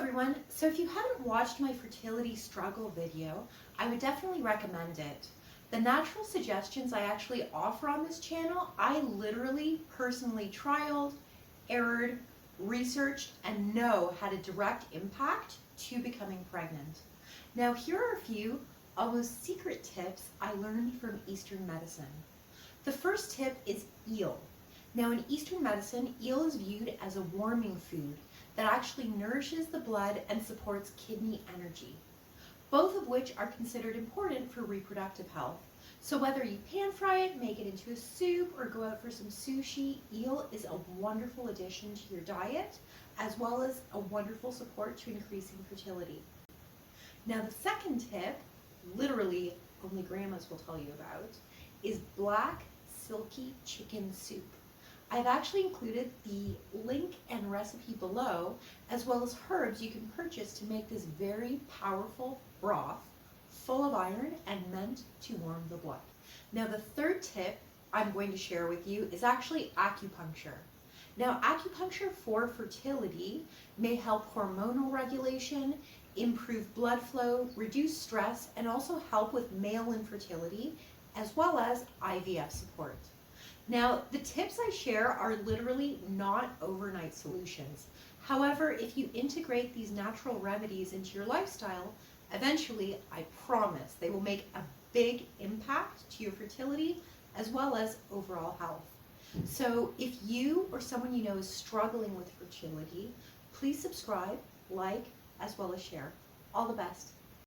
everyone. So if you haven't watched my fertility struggle video, I would definitely recommend it. The natural suggestions I actually offer on this channel, I literally personally trialed, errored, researched, and know had a direct impact to becoming pregnant. Now here are a few almost secret tips I learned from Eastern medicine. The first tip is eel. Now in Eastern medicine, eel is viewed as a warming food that actually nourishes the blood and supports kidney energy, both of which are considered important for reproductive health. So whether you pan fry it, make it into a soup, or go out for some sushi, eel is a wonderful addition to your diet, as well as a wonderful support to increasing fertility. Now the second tip, literally only grandmas will tell you about, is black silky chicken soup. I've actually included the link and recipe below, as well as herbs you can purchase to make this very powerful broth, full of iron and meant to warm the blood. Now the third tip I'm going to share with you is actually acupuncture. Now acupuncture for fertility may help hormonal regulation, improve blood flow, reduce stress, and also help with male infertility, as well as IVF support. Now, the tips I share are literally not overnight solutions. However, if you integrate these natural remedies into your lifestyle, eventually, I promise, they will make a big impact to your fertility as well as overall health. So if you or someone you know is struggling with fertility, please subscribe, like, as well as share. All the best.